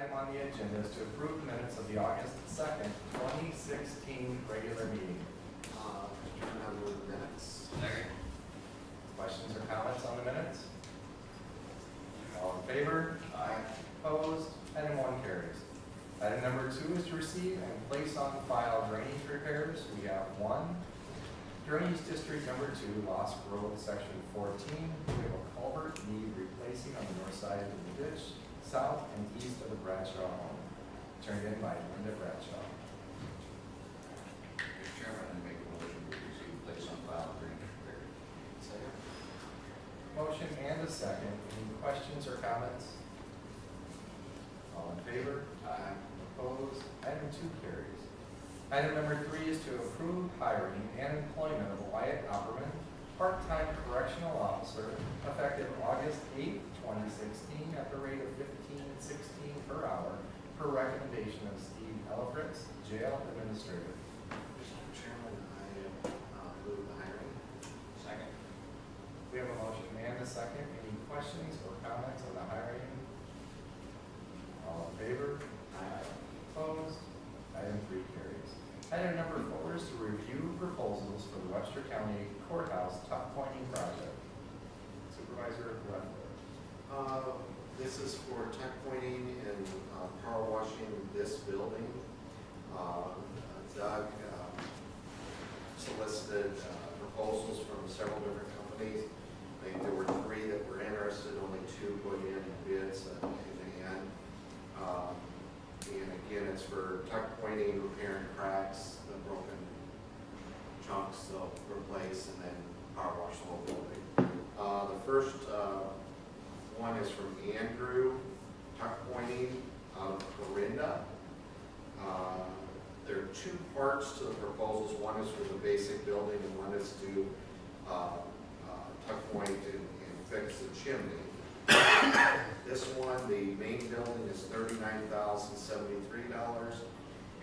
item on the agenda is to approve the minutes of the August 2nd, 2016 regular meeting. Mr. Chairman, I move the minutes. Second. Questions or comments on the minutes? All in favor? Aye. Opposed? Item 1 carries. Item number 2 is to receive and place on file drainage repairs. We have 1. Drainage District number 2, Lost Road, section 14. We have a culvert need replacing on the north side of the ditch, south and east of the Bradshaw home. Turned in by Linda Bradshaw. Mr. Chairman, I make a motion to receive, place on file, drainage repairs. Second. Motion and a second. Any questions or comments? All in favor? Aye. Opposed? Item 2 carries. Item number 3 is to approve hiring and employment of Wyatt Opperman, part-time correctional officer, effective August 8, 2016, at the rate of $15.16 per hour, per recommendation of Steve Elfritz, jail administrator. Mr. Chairman, I move the hiring. Second. We have a motion and a second. Any questions or comments on the hiring? All in favor? Aye. Opposed? Item 3 carries. Item number 4 is to review proposals for the Webster County Courthouse tuck pointing project. Supervisor Webster. This is for tuck pointing and power washing this building. Doug solicited proposals from several different companies. I think there were 3 that were interested, only 2 put in bids in the end. And again, it's for tuck pointing, repairing cracks, the broken chunks they'll replace, and then power wash the whole building. The first one is from Andrew, tuck pointing out of Corinda. There are 2 parts to the proposals. One is for the basic building, and one is to tuck point and fix the chimney. This one, the main building is $39,073,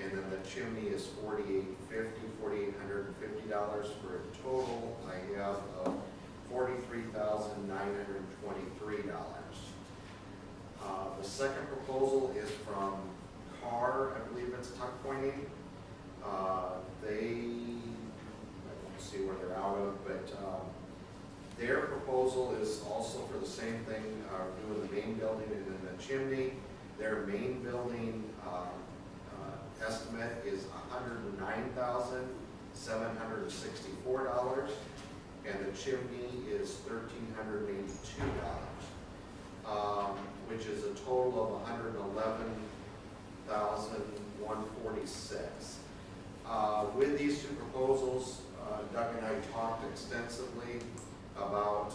and then the chimney is $4,850 for a total I have of $43,923. The second proposal is from Carr, I believe it's tuck pointing. I won't see where they're out of, but their proposal is also for the same thing, doing the main building and then the chimney. Their main building estimate is $109,764, and the chimney is $1,382, which is a total of $111,146. With these 2 proposals, Doug and I talked extensively about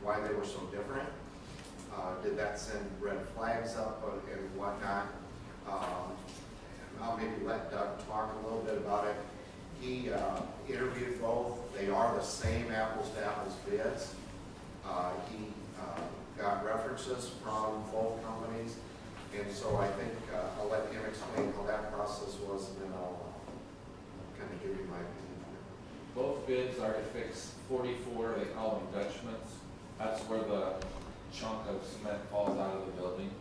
why they were so different. Did that send red flags up and whatnot? I'll maybe let Doug talk a little bit about it. He interviewed both. They are the same apples to apples bids. He got references from both companies, and so I think I'll let him explain how that process was, and then I'll kind of give you my opinion on it. Both bids are to fix 44, they call them Dutchmans. That's where the chunk of cement falls out of the building.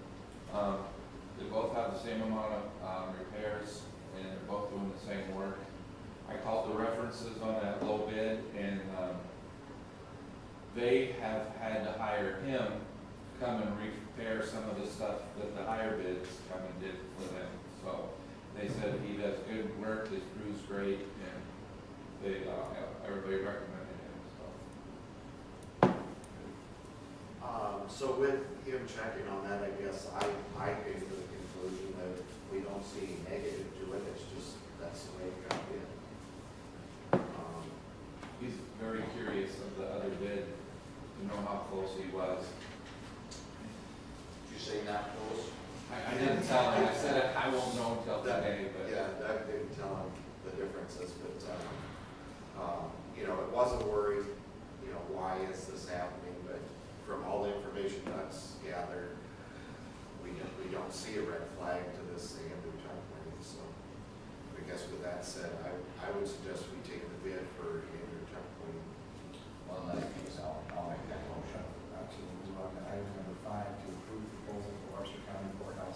They both have the same amount of repairs, and they're both doing the same work. I called the references on that low bid, and they have had to hire him to come and repair some of the stuff that the higher bids come and did for them. So they said he does good work, his crew's great, and they everybody recommended him. So with him checking on that, I guess I came to the conclusion that we don't see any negative to it. It's just that's the way it got in. He's very curious of the other bid to know how close he was. Did you say not close? I didn't tell him. I said I won't know until today. But yeah, Doug didn't tell him the differences, but you know, it was a worry. You know, why is this happening? But from all the information Doug's gathered, we don't see a red flag to this Andrew tuck pointing. So I guess with that said, I would suggest we take the bid for Andrew tuck pointing. Well, in that case, I'll make that motion. To move on to item number 5 to approve proposal for Webster County Courthouse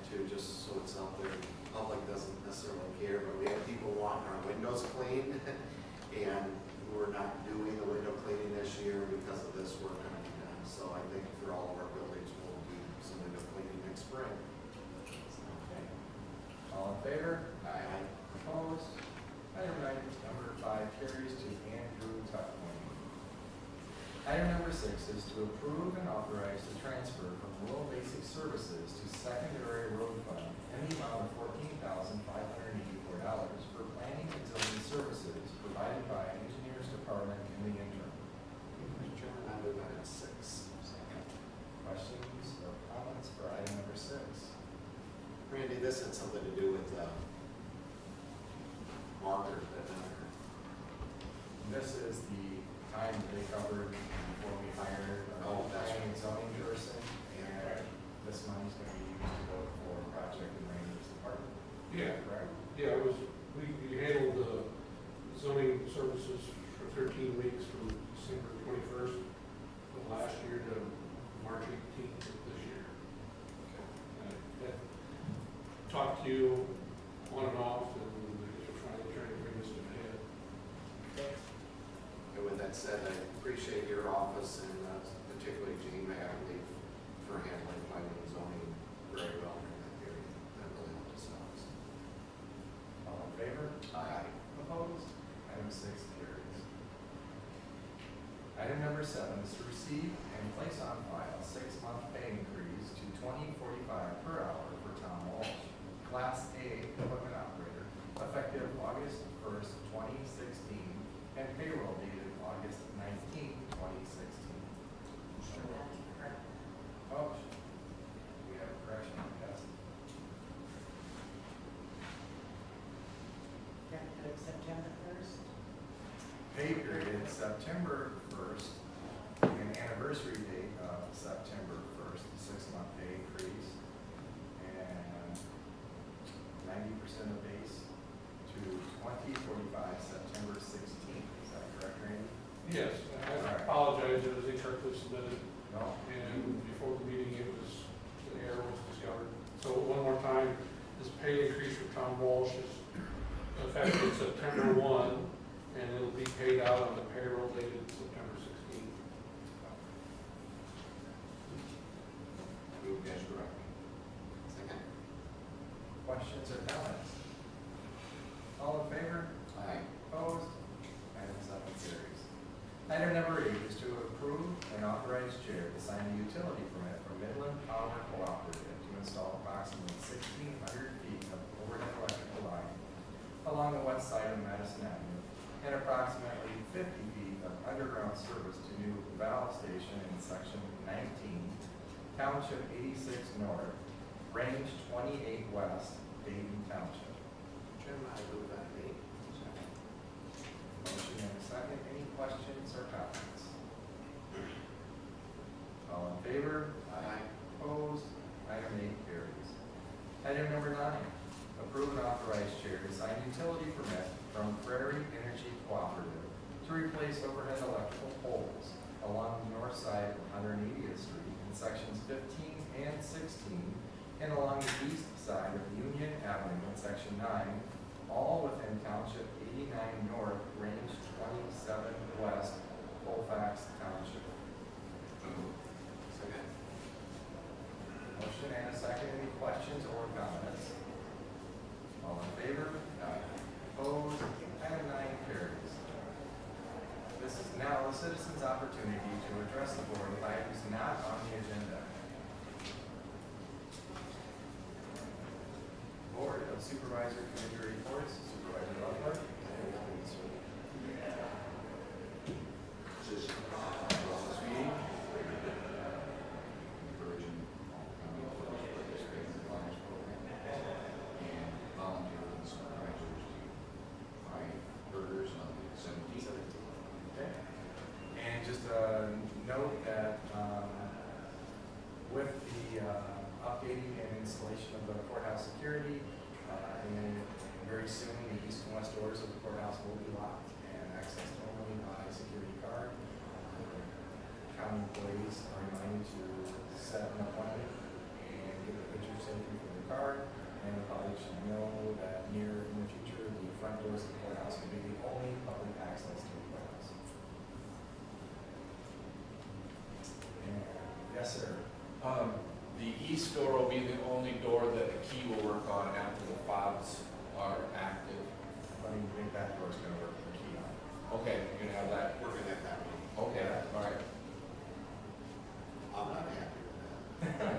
too, just so it's out there. Public doesn't necessarily care, but we have people wanting our windows cleaned, and we're not doing the window cleaning this year because of this work on it. So I think for all of our buildings, we'll do some window cleaning next spring. Okay. All in favor? Aye. Opposed? Item number 5 carries to Andrew Tuckman. Item number 6 is to approve and authorize the transfer from rural basic services to secondary road fund in the amount of $14,584 for planning and zoning services provided by Engineers Department in the interim. Mr. Chairman, I move item 6. Questions or comments for item number 6? Randy, this had something to do with markers that matter. This is the time that they covered before we hired Oh, our that's planning and zoning person, Yeah. and this money's going to be used to go for project and Randy's department. Yeah, Correct? yeah, it was, we handled the zoning services for 13 weeks from December 21st of last year to March 18th of this year. I talked to you on and off, and we're trying to bring this to a head. And with that said, I appreciate your office and particularly Gene Magley for handling planning and zoning very well during that period. That really helped us out. All in favor? Aye. Opposed? Item 6 carries. Item number 7 is to receive and place on file 6-month pay increase to $20.45 per hour for Tom Walsh, Class A equipment operator, effective August 1st, 2016, and payroll dated August 19th, 2016. Oh, we have a correction, yes. Effective September 1st. Pay period September 1st, and anniversary date of September 1st, 6-month pay increase, and 90% of base to $20.45 September 16th. Is that correct, Randy? Yes, I apologize, it was incorrectly submitted, No? and before the meeting, the error was discovered. So one more time, this pay increase for Tom Walsh is effective September 1, and it'll be paid out on the payroll dated September 16th. Moved as directed. Second. Questions or comments? All in favor? Aye. Opposed? Item 7 carries. Item number 8 is to approve and authorize chair to sign a utility permit for Midland Power Cooperative to install approximately 1,600 feet of overhead electrical line along the west side of Madison Avenue and approximately 50 feet of underground service to new valve station in section 19, Township 86 North, Range 28 West, Dayton Township. Chairman, I move item 8. Motion and a second. Any questions or comments? All in favor? Aye. Opposed? Item 8 carries. Item number 9, approve and authorize chair to sign utility permit from Prairie Energy Cooperative to replace overhead electrical poles along the north side of 180th Street in sections 15 and 16 and along the east side of Union Avenue in section 9, all within Township 89 North, Range 27 West, Colfax Township. Second. Motion and a second. Any questions or comments? All in favor? Aye. Opposed? Item 9 carries. This is now the citizens' opportunity to address the board with items not on the agenda. Board of Supervisor Committee reports. Supervisor Loveland. This is this meeting. Encouraging all county officials to participate in the Lions program and volunteer with the supervisors to buy burgers on the 17th. Okay. And just a note that with the updating and installation of the courthouse security, and very soon the east and west doors of the courthouse will be locked and accessed only by security card. County employees are reminded to set an appointment and get a picture taken for the card. card, and the public should know that in the future, the front doors of the courthouse will be the only public access to the courthouse. And, yes, sir. The east door will be the only door that a key will work on after the fobs are active. I don't even think that door's gonna work with the key on. Okay, you're gonna have that. Working at that way. Okay, all right. I'm not happy with that.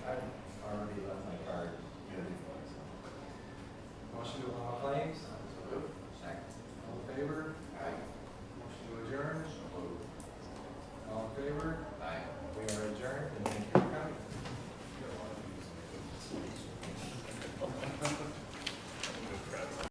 I've already left my card good before, so. Motion to allow claims? Second. All in favor? Aye. Motion to adjourn? So moved. All in favor? Aye. We are adjourned, and thank you for coming.